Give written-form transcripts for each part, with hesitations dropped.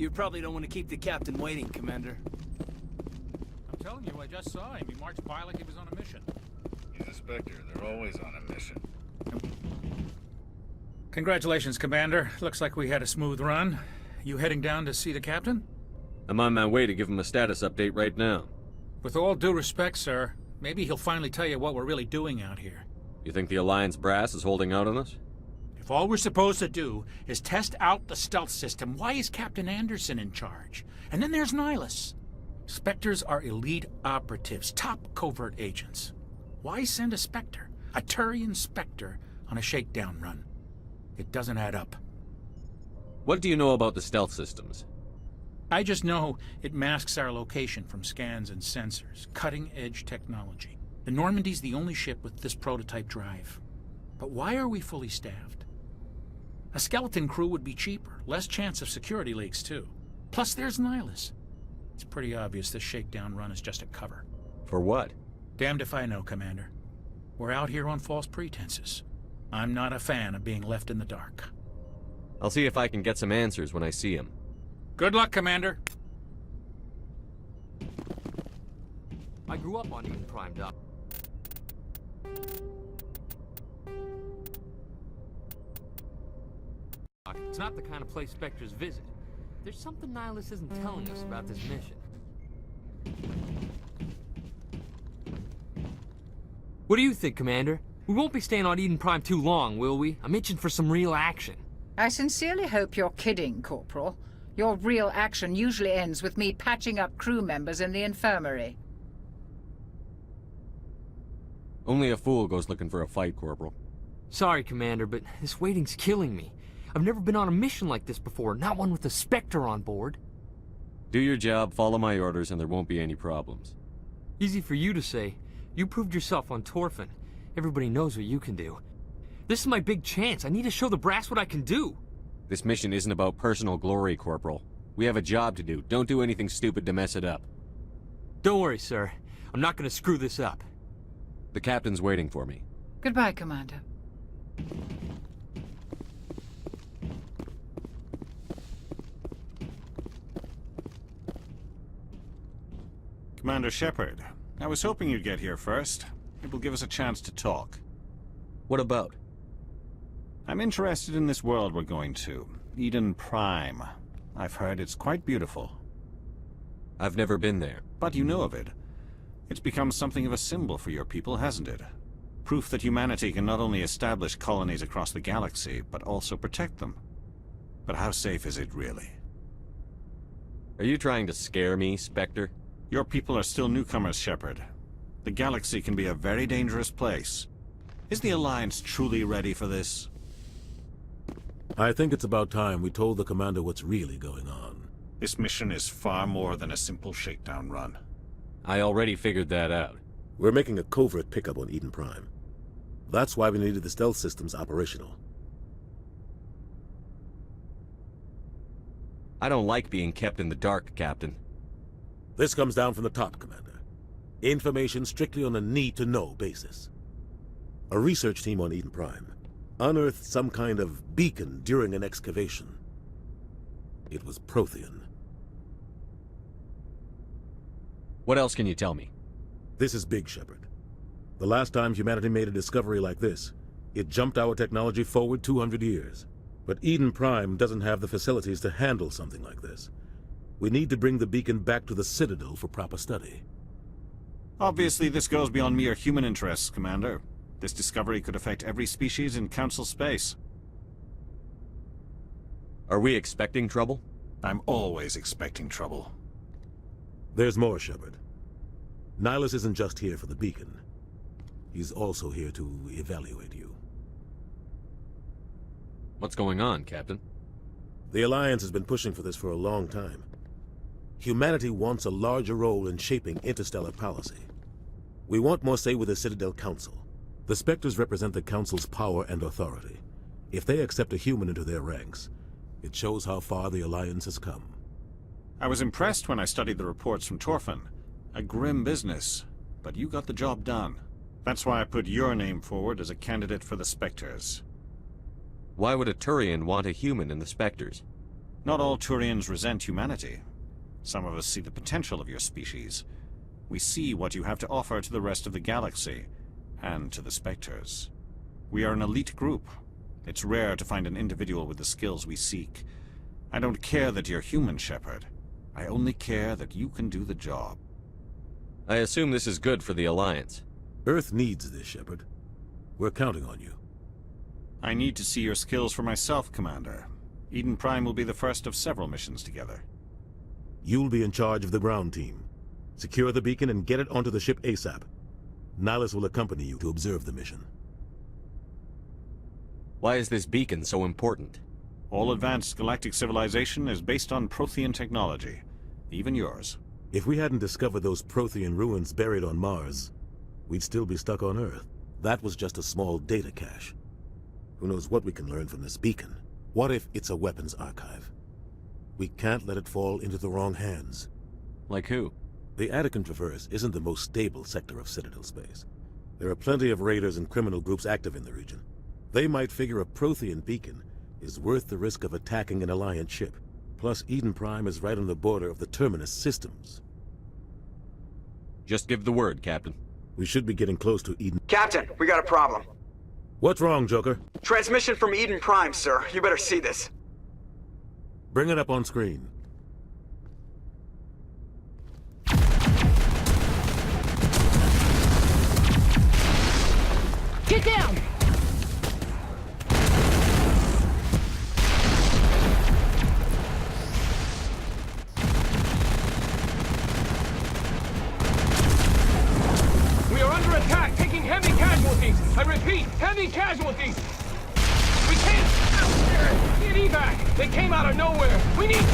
You probably don't want to keep the captain waiting, Commander. I'm telling you, I just saw him. He marched by like he was on a mission. He's a Spectre. They're always on a mission. Congratulations, Commander. Looks like we had a smooth run. You heading down to see the captain? I'm on my way to give him a status update right now. With all due respect, sir, maybe he'll finally tell you what we're really doing out here. You think the Alliance brass is holding out on us? If all we're supposed to do is test out the stealth system, why is Captain Anderson in charge? And then there's Nihilus. Spectres are elite operatives, top covert agents. Why send a Spectre, a Turian Spectre, on a shakedown run? It doesn't add up. What do you know about the stealth systems? I just know it masks our location from scans and sensors. Cutting-edge technology. The Normandy's the only ship with this prototype drive. But why are we fully staffed? A skeleton crew would be cheaper, less chance of security leaks too. Plus there's Nihilus. It's pretty obvious this shakedown run is just a cover. For what? Damned if I know, Commander. We're out here on false pretenses. I'm not a fan of being left in the dark. I'll see if I can get some answers when I see him. Good luck, Commander. I grew up on Eden Prime, Doc. It's not the kind of place Spectres visit. There's something Nihilus isn't telling us about this mission. What do you think, Commander? We won't be staying on Eden Prime too long, will we? I'm itching for some real action. I sincerely hope you're kidding, Corporal. Your real action usually ends with me patching up crew members in the infirmary. Only a fool goes looking for a fight, Corporal. Sorry, Commander, but this waiting's killing me. I've never been on a mission like this before, not one with a Spectre on board. Do your job, follow my orders, and there won't be any problems. Easy for you to say. You proved yourself on Torfan. Everybody knows what you can do. This is my big chance. I need to show the brass what I can do. This mission isn't about personal glory, Corporal. We have a job to do. Don't do anything stupid to mess it up. Don't worry, sir. I'm not gonna screw this up. The captain's waiting for me. Goodbye, Commander. Commander Shepard, I was hoping you'd get here first. It will give us a chance to talk. What about? I'm interested in this world we're going to. Eden Prime. I've heard it's quite beautiful. I've never been there. But you know of it. It's become something of a symbol for your people, hasn't it? Proof that humanity can not only establish colonies across the galaxy, but also protect them. But how safe is it really? Are you trying to scare me, Spectre? Your people are still newcomers, Shepard. The galaxy can be a very dangerous place. Is the Alliance truly ready for this? I think it's about time we told the Commander what's really going on. This mission is far more than a simple shakedown run. I already figured that out. We're making a covert pickup on Eden Prime. That's why we needed the stealth systems operational. I don't like being kept in the dark, Captain. This comes down from the top, Commander. Information strictly on a need-to-know basis. A research team on Eden Prime unearthed some kind of beacon during an excavation. It was Prothean. What else can you tell me? This is big, Shepard. The last time humanity made a discovery like this, it jumped our technology forward 200 years. But Eden Prime doesn't have the facilities to handle something like this. We need to bring the beacon back to the Citadel for proper study. Obviously, this goes beyond mere human interests, Commander. This discovery could affect every species in Council space. Are we expecting trouble? I'm always expecting trouble. There's more, Shepard. Nihilus isn't just here for the beacon. He's also here to evaluate you. What's going on, Captain? The Alliance has been pushing for this for a long time. Humanity wants a larger role in shaping interstellar policy. We want more say with the Citadel Council. The Spectres represent the Council's power and authority. If they accept a human into their ranks, it shows how far the Alliance has come. I was impressed when I studied the reports from Torfan. A grim business, but you got the job done. That's why I put your name forward as a candidate for the Spectres. Why would a Turian want a human in the Spectres? Not all Turians resent humanity. Some of us see the potential of your species. We see what you have to offer to the rest of the galaxy, and to the Spectres. We are an elite group. It's rare to find an individual with the skills we seek. I don't care that you're human, Shepard. I only care that you can do the job. I assume this is good for the Alliance. Earth needs this, Shepard. We're counting on you. I need to see your skills for myself, Commander. Eden Prime will be the first of several missions together. You'll be in charge of the ground team. Secure the beacon and get it onto the ship ASAP. Nihilus will accompany you to observe the mission. Why is this beacon so important? All advanced galactic civilization is based on Prothean technology. Even yours. If we hadn't discovered those Prothean ruins buried on Mars, we'd still be stuck on Earth. That was just a small data cache. Who knows what we can learn from this beacon? What if it's a weapons archive? We can't let it fall into the wrong hands. Like who? The Attican Traverse isn't the most stable sector of Citadel space. There are plenty of raiders and criminal groups active in the region. They might figure a Prothean beacon is worth the risk of attacking an Alliance ship. Plus, Eden Prime is right on the border of the Terminus systems. Just give the word, Captain. We should be getting close to Eden. Captain, we got a problem. What's wrong, Joker? Transmission from Eden Prime, sir. You better see this. Bring it up on screen. Get down! We are under attack, taking heavy casualties. I repeat, heavy casualties. We can't get evac. They came out of nowhere. We need...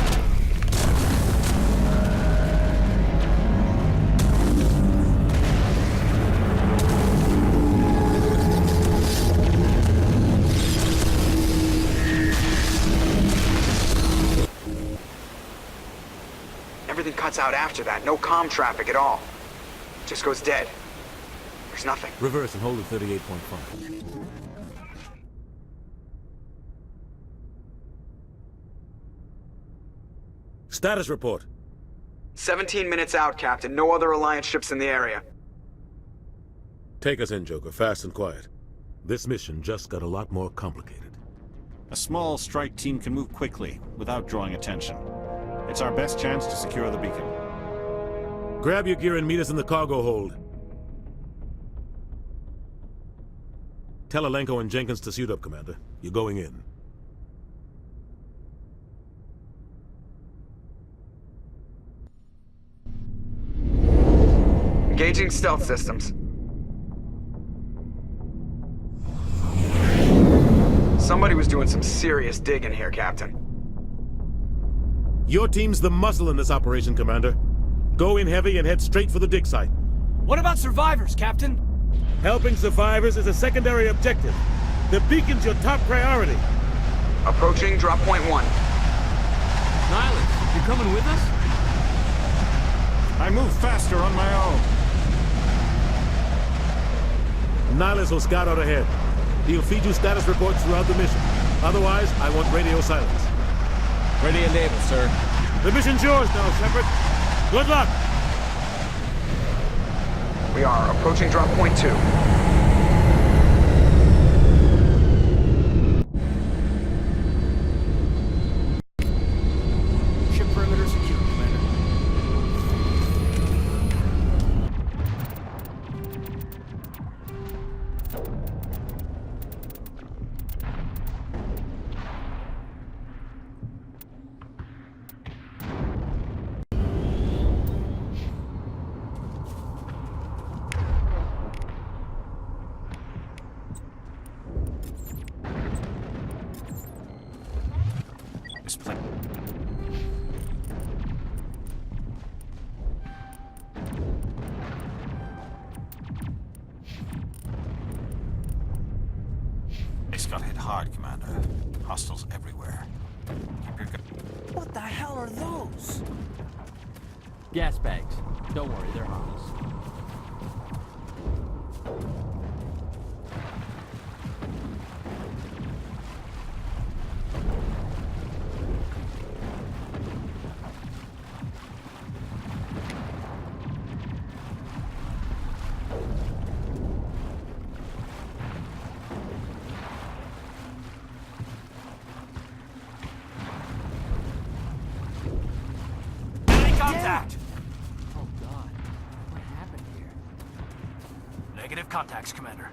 Everything cuts out after that. No comm traffic at all. Just goes dead. There's nothing. Reverse and hold at 38.5. Status report. 17 minutes out, Captain. No other Alliance ships in the area. Take us in, Joker, fast and quiet. This mission just got a lot more complicated. A small strike team can move quickly, without drawing attention. It's our best chance to secure the beacon. Grab your gear and meet us in the cargo hold. Tell Alenko and Jenkins to suit up, Commander. You're going in. Engaging stealth systems. Somebody was doing some serious digging here, Captain. Your team's the muscle in this operation, Commander. Go in heavy and head straight for the dig site. What about survivors, Captain? Helping survivors is a secondary objective. The beacon's your top priority. Approaching drop point 1. Nihilus, you coming with us? I move faster on my own. Nihilus will scout out ahead. He'll feed you status reports throughout the mission. Otherwise, I want radio silence. Ready and able, sir. The mission's yours now, Shepard. Good luck! We are approaching drop point 2. Ship perimeter secure, Commander. This plane. This got hit hard, Commander. Hostiles everywhere. Keep your gun. What the hell are those? Gas bags. Don't worry, they're harmless. contacts, Commander.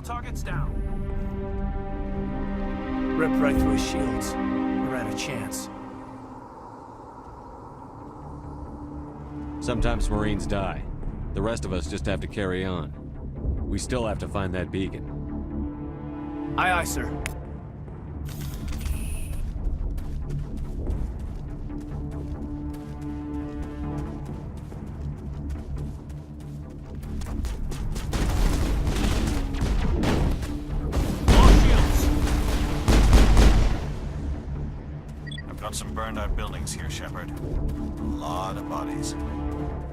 Target's down. Ripped right through his shields. We're out of chance. Sometimes Marines die. The rest of us just have to carry on. We still have to find that beacon. Aye, aye, sir. Some burned out buildings here, Shepard. A lot of bodies.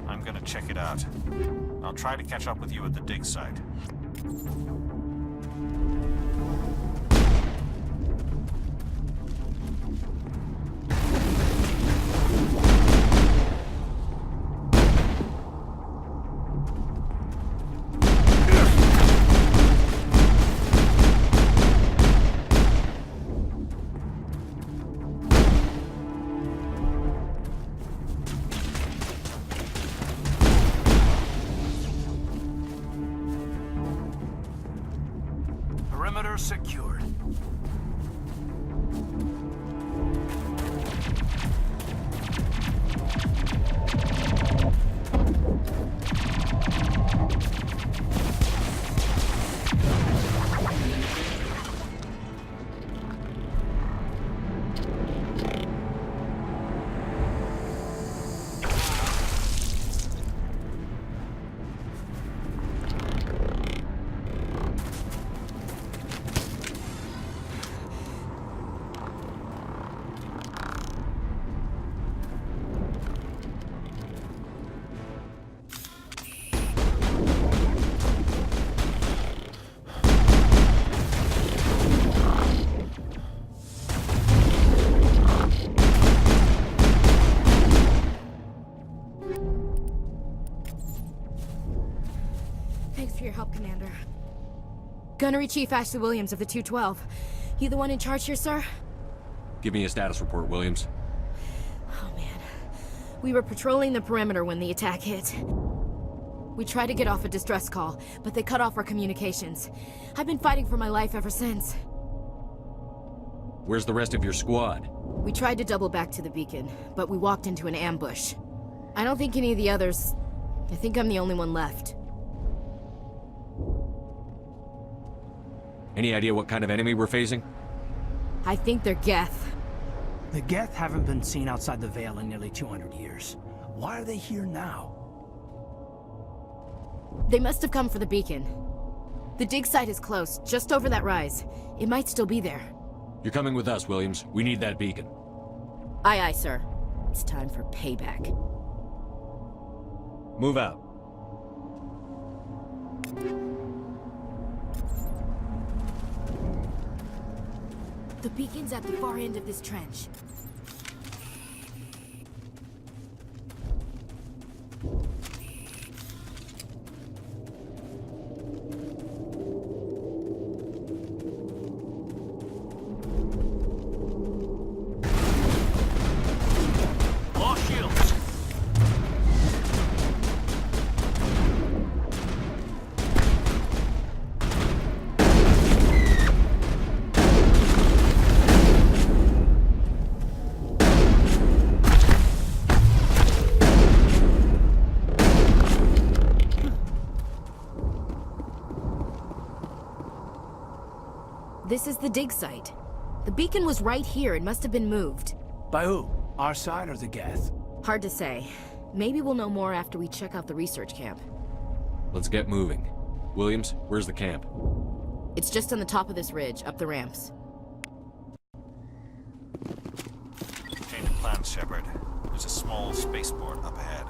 I'm gonna check it out. I'll try to catch up with you at the dig site. Perimeter secured. Thanks for your help, Commander. Gunnery Chief Ashley Williams of the 212. You the one in charge here, sir? Give me a status report, Williams. Oh, man. We were patrolling the perimeter when the attack hit. We tried to get off a distress call, but they cut off our communications. I've been fighting for my life ever since. Where's the rest of your squad? We tried to double back to the beacon, but we walked into an ambush. I don't think any of the others... I think I'm the only one left. Any idea what kind of enemy we're facing? I think they're Geth. The Geth haven't been seen outside the Veil in nearly 200 years. Why are they here now? They must have come for the beacon. The dig site is close, just over that rise. It might still be there. You're coming with us, Williams. We need that beacon. Aye, aye, sir. It's time for payback. Move out. The beacon's at the far end of this trench. All shields. This is the dig site. The beacon was right here. It must have been moved. By who? Our side or the Geth? Hard to say. Maybe we'll know more after we check out the research camp. Let's get moving. Williams, where's the camp? It's just on the top of this ridge, up the ramps. ground, Shepard. There's a small spaceport up ahead.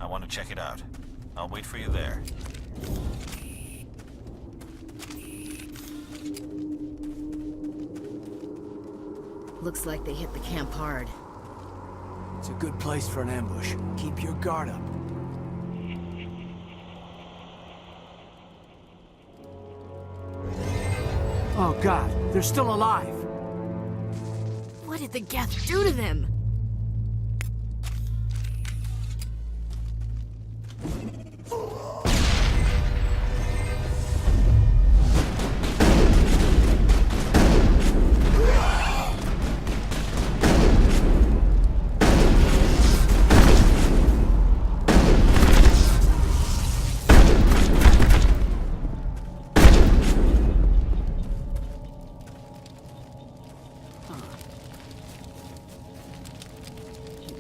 I want to check it out. I'll wait for you there. Looks like they hit the camp hard. It's a good place for an ambush. Keep your guard up. Oh God, they're still alive! What did the Geth do to them?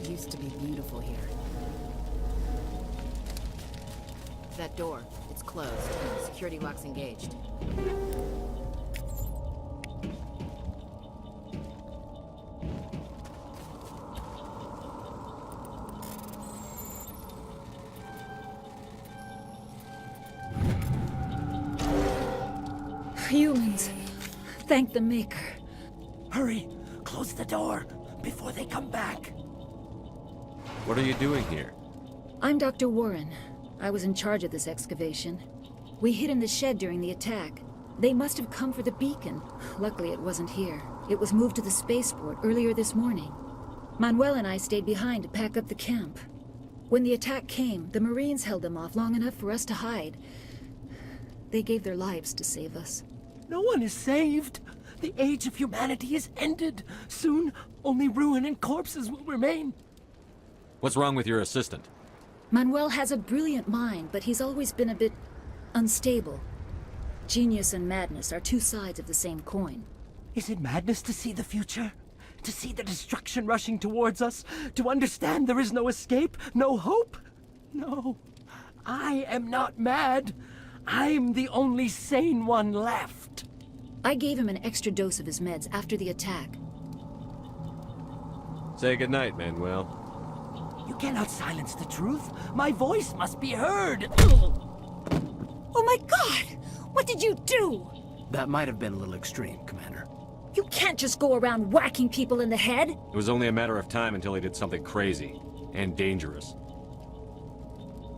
Used to be beautiful here. That door, it's closed. Security lock's engaged. Humans. Thank the Maker. Hurry! Close the door before they come back! What are you doing here? I'm Dr. Warren. I was in charge of this excavation. We hid in the shed during the attack. They must have come for the beacon. Luckily, it wasn't here. It was moved to the spaceport earlier this morning. Manuel and I stayed behind to pack up the camp. When the attack came, the Marines held them off long enough for us to hide. They gave their lives to save us. No one is saved! The age of humanity is ended! Soon, only ruin and corpses will remain! What's wrong with your assistant? Manuel has a brilliant mind, but he's always been a bit unstable. Genius and madness are two sides of the same coin. Is it madness to see the future? To see the destruction rushing towards us? To understand there is no escape? No hope? No. I am not mad. I'm the only sane one left. I gave him an extra dose of his meds after the attack. Say goodnight, Manuel. You cannot silence the truth. My voice must be heard. Oh my God! What did you do? That might have been a little extreme, Commander. You can't just go around whacking people in the head. It was only a matter of time until he did something crazy and dangerous.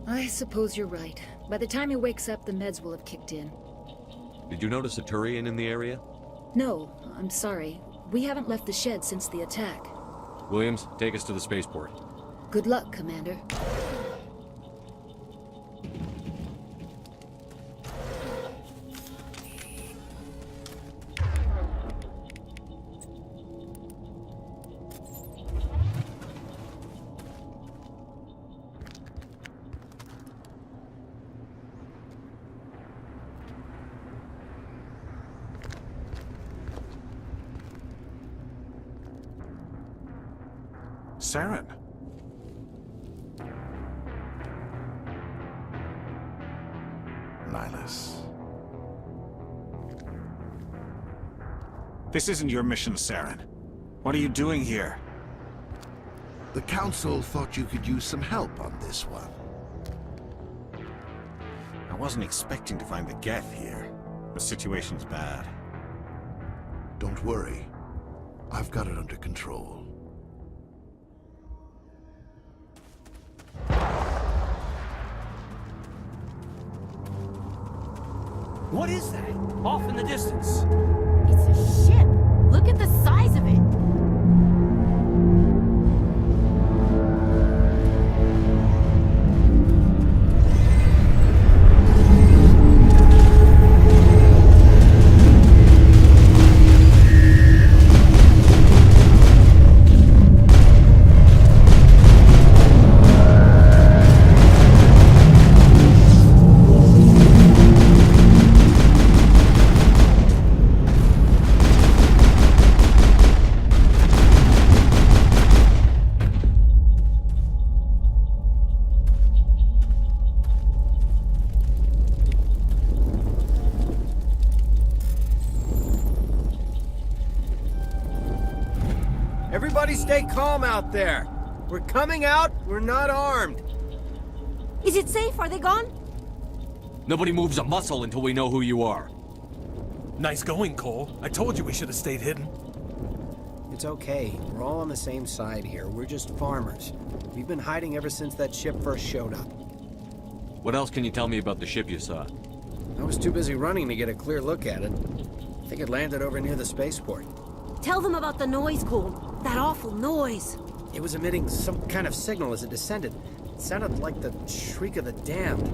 I suppose you're right. By the time he wakes up, the meds will have kicked in. Did you notice a Turian in the area? No, I'm sorry. We haven't left the shed since the attack. Williams, take us to the spaceport. Good luck, Commander. Saren. Nihilus. This isn't your mission, Saren. What are you doing here? The Council thought you could use some help on this one. I wasn't expecting to find the Geth here. The situation's bad. Don't worry. I've got it under control. What is that? Off in the distance. It's a ship. Look at the size of it. Everybody stay calm out there. We're coming out, we're not armed. Is it safe? Are they gone? Nobody moves a muscle until we know who you are. Nice going, Cole. I told you we should have stayed hidden. It's okay. We're all on the same side here. We're just farmers. We've been hiding ever since that ship first showed up. What else can you tell me about the ship you saw? I was too busy running to get a clear look at it. I think it landed over near the spaceport. Tell them about the noise, Cole. That awful noise. It was emitting some kind of signal as it descended. It sounded like the shriek of the damned.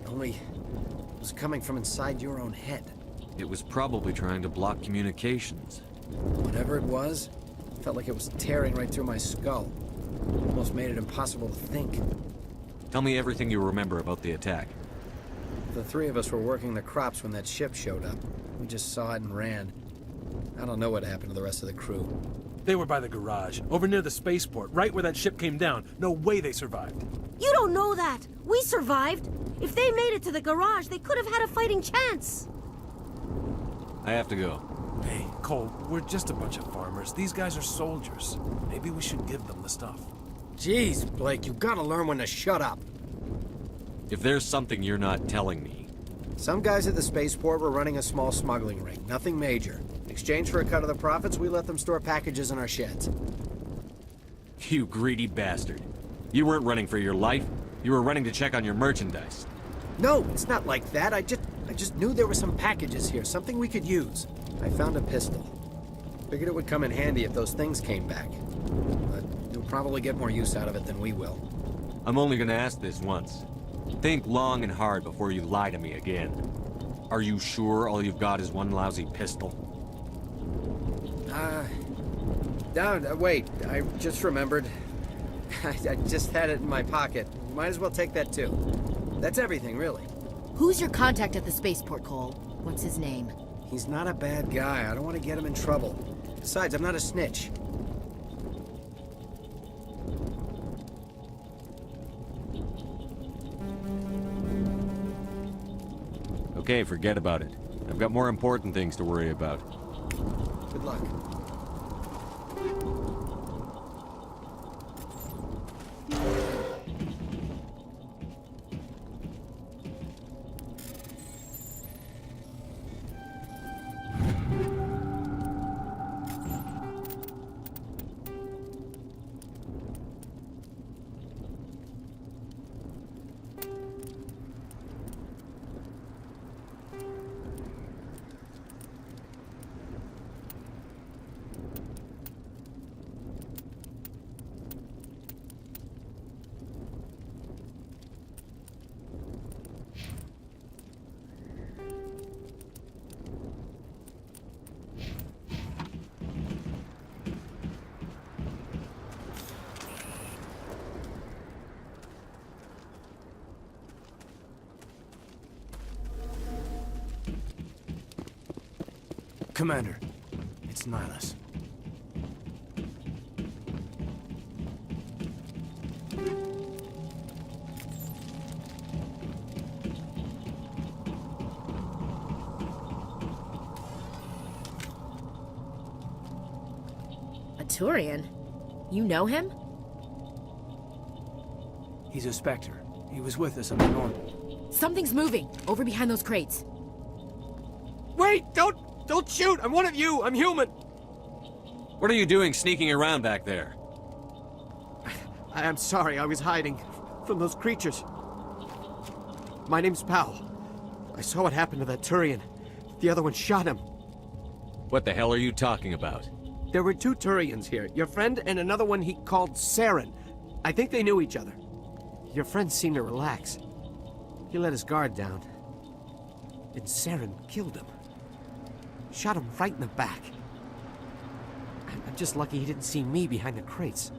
Only it was coming from inside your own head. It was probably trying to block communications. Whatever it was, it felt like it was tearing right through my skull. Almost made it impossible to think. Tell me everything you remember about the attack. The three of us were working the crops when that ship showed up. We just saw it and ran. I don't know what happened to the rest of the crew. They were by the garage, over near the spaceport, right where that ship came down. No way they survived. You don't know that. We survived. If they made it to the garage, they could have had a fighting chance. I have to go. Hey, Cole, we're just a bunch of farmers. These guys are soldiers. Maybe we should give them the stuff. Jeez, Blake, you gotta learn when to shut up. If there's something you're not telling me... Some guys at the spaceport were running a small smuggling ring. Nothing major. In exchange for a cut of the profits, we let them store packages in our sheds. You greedy bastard. You weren't running for your life. You were running to check on your merchandise. No, it's not like that. I just knew there were some packages here, something we could use. I found a pistol. Figured it would come in handy if those things came back. But you'll probably get more use out of it than we will. I'm only gonna ask this once. Think long and hard before you lie to me again. Are you sure all you've got is one lousy pistol? No, wait. I just remembered. I just had it in my pocket. Might as well take that too. That's everything, really. Who's your contact at the spaceport, Cole? What's his name? He's not a bad guy. I don't want to get him in trouble. Besides, I'm not a snitch. Okay, forget about it. I've got more important things to worry about. Good luck. Commander, it's Nihilus. A Turian? You know him? He's a Spectre. He was with us on the normal. Something's moving, over behind those crates. Wait! Don't shoot! I'm one of you! I'm human! What are you doing sneaking around back there? I'm sorry, I was hiding from those creatures. My name's Powell. I saw what happened to that Turian. The other one shot him. What the hell are you talking about? There were 2 Turians here. Your friend and another one he called Saren. I think they knew each other. Your friend seemed to relax. He let his guard down. And Saren killed him. Shot him right in the back. I'm just lucky he didn't see me behind the crates.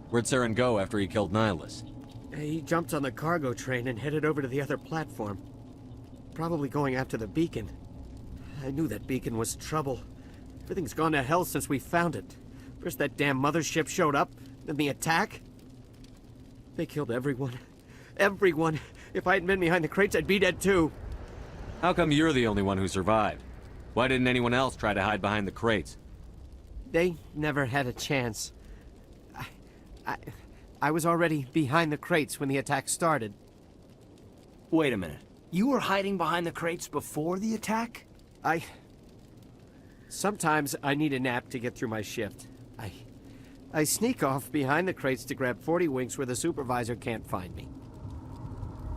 Where'd Saren go after he killed Nihilus? He jumped on the cargo train and headed over to the other platform. Probably going after the beacon. I knew that beacon was trouble. Everything's gone to hell since we found it. First that damn mothership showed up, then the attack. They killed everyone. Everyone. If I hadn't been behind the crates, I'd be dead too. How come you're the only one who survived? Why didn't anyone else try to hide behind the crates? They never had a chance. I was already behind the crates when the attack started. Wait a minute. You were hiding behind the crates before the attack? Sometimes I need a nap to get through my shift. I sneak off behind the crates to grab 40 winks where the supervisor can't find me.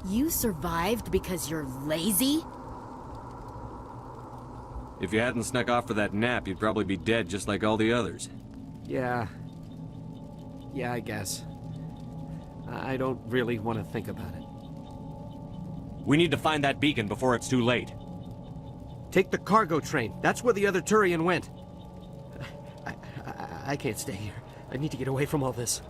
You survived because you're lazy? If you hadn't snuck off for that nap, you'd probably be dead just like all the others. Yeah, I guess. I don't really want to think about it. We need to find that beacon before it's too late. Take the cargo train. That's where the other Turian went. I can't stay here. I need to get away from all this.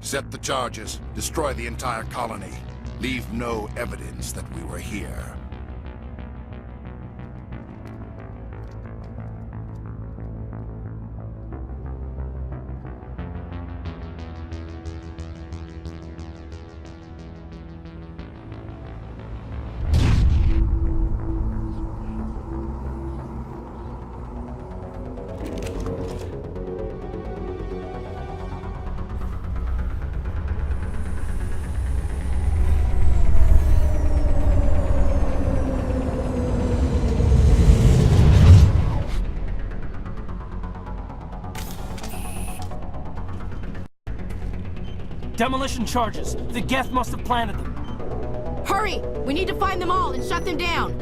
Set the charges. Destroy the entire colony. Leave no evidence that we were here. Demolition charges. The Geth must have planted them. Hurry! We need to find them all and shut them down!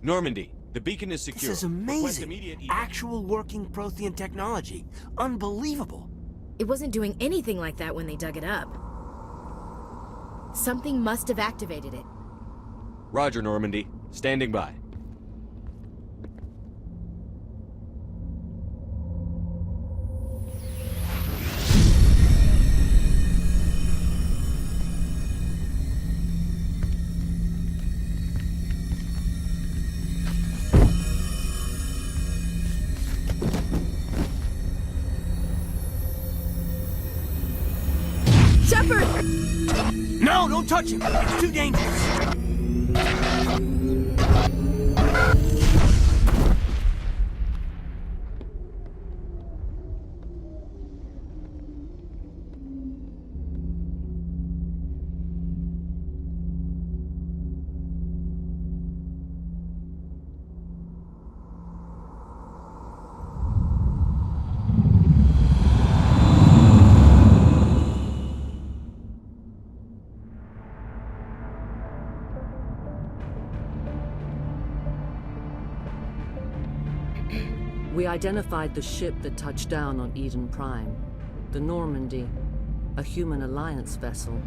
Normandy, the beacon is secure. This is amazing. Actual working Prothean technology. Unbelievable. It wasn't doing anything like that when they dug it up. Something must have activated it. Roger, Normandy. Standing by. Shepard! No, don't touch him. It's too dangerous. We identified the ship that touched down on Eden Prime. The Normandy, a human alliance vessel.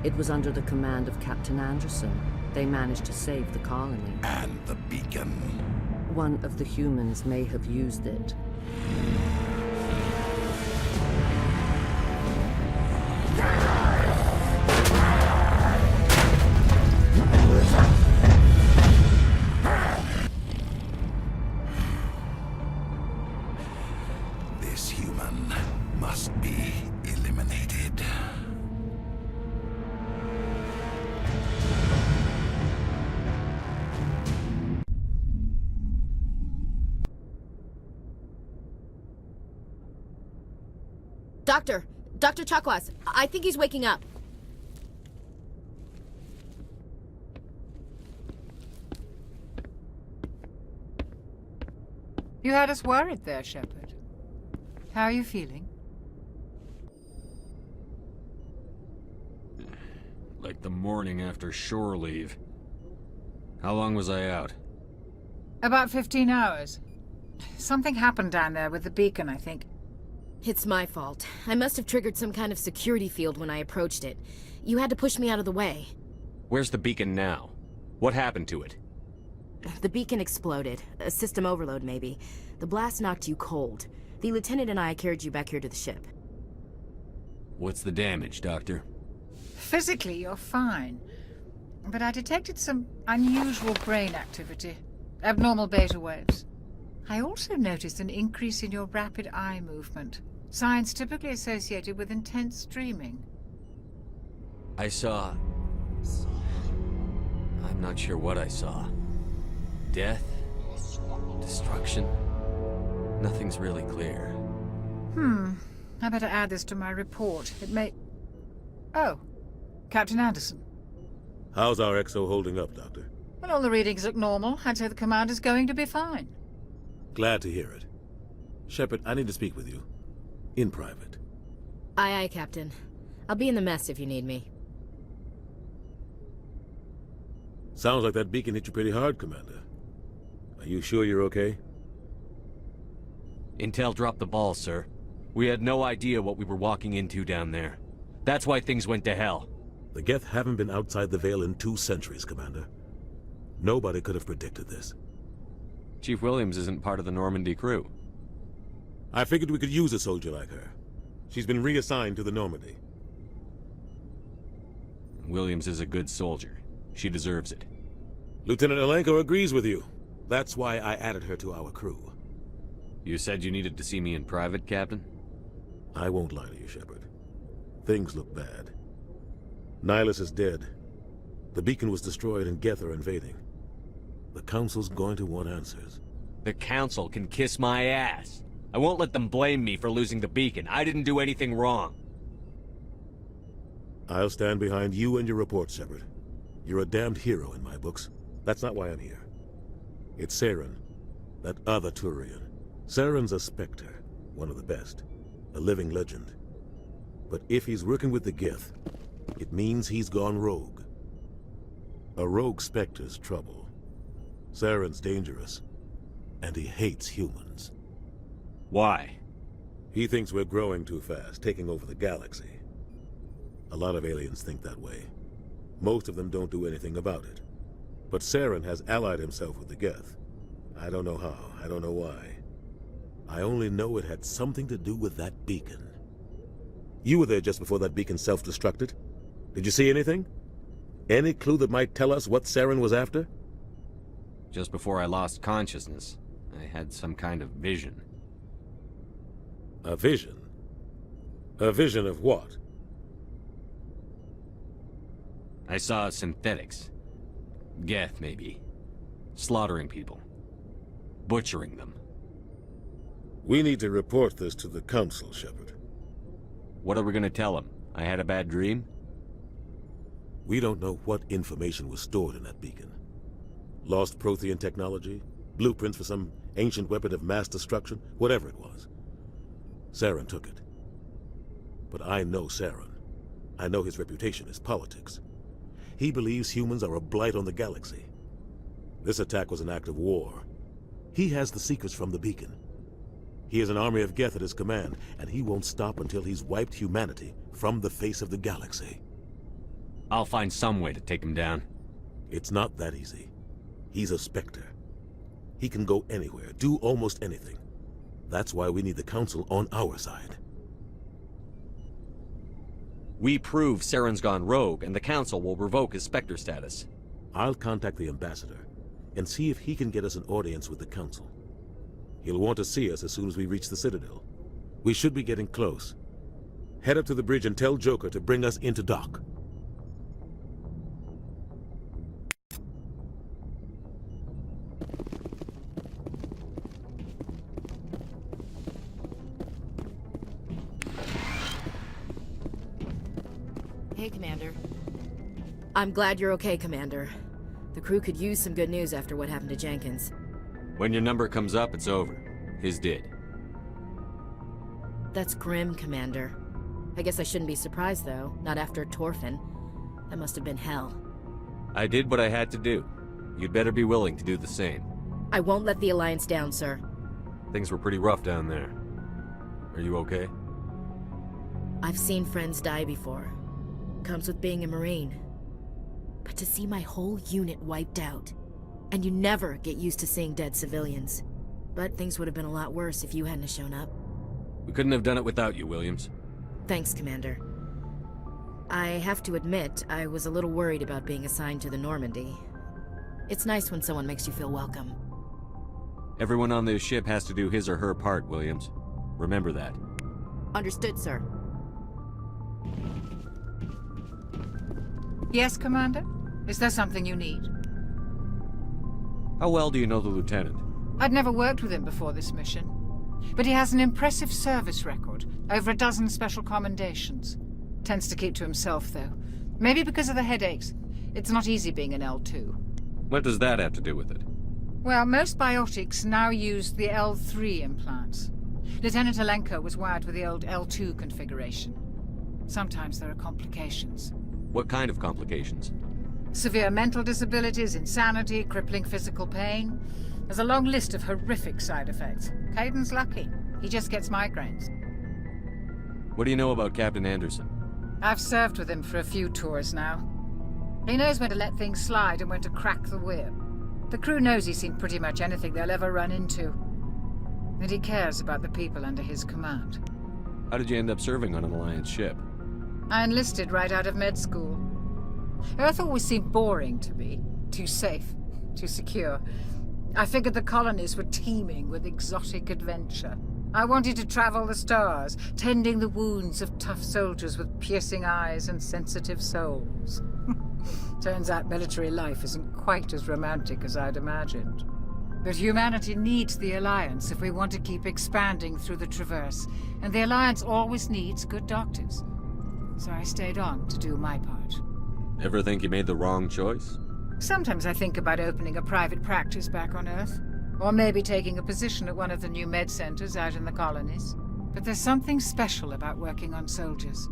It was under the command of Captain Anderson. They managed to save the colony. And the beacon. One of the humans may have used it. This human must be eliminated. Dr. Chakwas, I think he's waking up. You had us worried there, Shepard. How are you feeling? Like the morning after shore leave. How long was I out? About 15 hours. Something happened down there with the beacon, I think. It's my fault. I must have triggered some kind of security field when I approached it. You had to push me out of the way. Where's the beacon now? What happened to it? The beacon exploded. A system overload, maybe. The blast knocked you cold. The lieutenant and I carried you back here to the ship. What's the damage, Doctor? Physically, you're fine. But I detected some unusual brain activity. Abnormal beta waves. I also noticed an increase in your rapid eye movement. Signs typically associated with intense dreaming. I saw... I'm not sure what I saw. Death? Destruction? Nothing's really clear. I better add this to my report. It may... Oh. Captain Anderson. How's our XO holding up, Doctor? Well, all the readings look normal. I'd say the commander's going to be fine. Glad to hear it. Shepard, I need to speak with you. In private. Aye, aye, Captain. I'll be in the mess if you need me. Sounds like that beacon hit you pretty hard, Commander. Are you sure you're okay? Intel dropped the ball, sir. We had no idea what we were walking into down there. That's why things went to hell. The Geth haven't been outside the Veil in 2 centuries, Commander. Nobody could have predicted this. Chief Williams isn't part of the Normandy crew. I figured we could use a soldier like her. She's been reassigned to the Normandy. Williams is a good soldier. She deserves it. Lieutenant Alenko agrees with you. That's why I added her to our crew. You said you needed to see me in private, Captain? I won't lie to you, Shepard. Things look bad. Nihilus is dead. The beacon was destroyed and Geth are invading. The Council's going to want answers. The Council can kiss my ass. I won't let them blame me for losing the beacon. I didn't do anything wrong. I'll stand behind you and your report, Shepard. You're a damned hero in my books. That's not why I'm here. It's Saren, that other Turian. Saren's a Spectre, one of the best. A living legend. But if he's working with the Geth, it means he's gone rogue. A rogue Spectre's trouble. Saren's dangerous, and he hates humans. Why? He thinks we're growing too fast, taking over the galaxy. A lot of aliens think that way. Most of them don't do anything about it. But Saren has allied himself with the Geth. I don't know how, I don't know why. I only know it had something to do with that beacon. You were there just before that beacon self-destructed. Did you see anything? Any clue that might tell us what Saren was after? Just before I lost consciousness, I had some kind of vision. A vision? A vision of what? I saw synthetics. Geth, maybe. Slaughtering people. Butchering them. We need to report this to the Council, Shepard. What are we gonna tell them? I had a bad dream? We don't know what information was stored in that beacon. Lost Prothean technology? Blueprints for some ancient weapon of mass destruction? Whatever it was. Saren took it. But I know Saren. I know his reputation is politics. He believes humans are a blight on the galaxy. This attack was an act of war. He has the secrets from the beacon. He has an army of Geth at his command, and he won't stop until he's wiped humanity from the face of the galaxy. I'll find some way to take him down. It's not that easy. He's a Spectre. He can go anywhere, do almost anything. That's why we need the Council on our side. We prove Saren's gone rogue, and the Council will revoke his Spectre status. I'll contact the Ambassador, and see if he can get us an audience with the Council. He'll want to see us as soon as we reach the Citadel. We should be getting close. Head up to the bridge and tell Joker to bring us into dock. Hey, Commander. I'm glad you're okay, Commander. The crew could use some good news after what happened to Jenkins. When your number comes up, it's over. His did. That's grim, Commander. I guess I shouldn't be surprised, though. Not after Torfan. That must have been hell. I did what I had to do. You'd better be willing to do the same. I won't let the Alliance down, sir. Things were pretty rough down there. Are you okay? I've seen friends die before. Comes with being a Marine. But to see my whole unit wiped out, and you never get used to seeing dead civilians. But things would have been a lot worse if you hadn't shown up. We couldn't have done it without you, Williams. Thanks, Commander. I have to admit, I was a little worried about being assigned to the Normandy. It's nice when someone makes you feel welcome. Everyone on this ship has to do his or her part, Williams. Remember that. Understood, sir. Yes, Commander? Is there something you need? How well do you know the Lieutenant? I'd never worked with him before this mission. But he has an impressive service record, over a dozen special commendations. Tends to keep to himself, though. Maybe because of the headaches. It's not easy being an L2. What does that have to do with it? Well, most biotics now use the L3 implants. Lieutenant Alenko was wired with the old L2 configuration. Sometimes there are complications. What kind of complications? Severe mental disabilities, insanity, crippling physical pain. There's a long list of horrific side effects. Caden's lucky. He just gets migraines. What do you know about Captain Anderson? I've served with him for a few tours now. He knows when to let things slide and when to crack the whip. The crew knows he's seen pretty much anything they'll ever run into. And he cares about the people under his command. How did you end up serving on an Alliance ship? I enlisted right out of med school. Earth always seemed boring to me. Too safe, too secure. I figured the colonies were teeming with exotic adventure. I wanted to travel the stars, tending the wounds of tough soldiers with piercing eyes and sensitive souls. Turns out military life isn't quite as romantic as I'd imagined. But humanity needs the Alliance if we want to keep expanding through the Traverse, and the Alliance always needs good doctors. So I stayed on to do my part. Ever think you made the wrong choice? Sometimes I think about opening a private practice back on Earth. Or maybe taking a position at one of the new med centers out in the colonies. But there's something special about working on soldiers.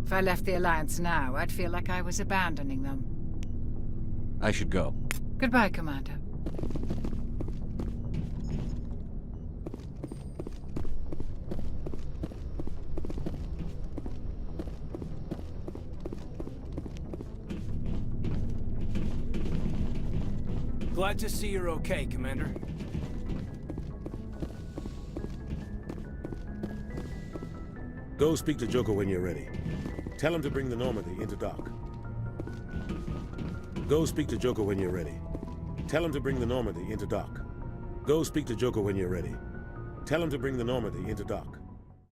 If I left the Alliance now, I'd feel like I was abandoning them. I should go. Goodbye, Commander. Glad to see you're okay, Commander. Go speak to Joker when you're ready. Tell him to bring the Normandy into dock. Go speak to Joker when you're ready. Tell him to bring the Normandy into dock. Go speak to Joker when you're ready. Tell him to bring the Normandy into dock.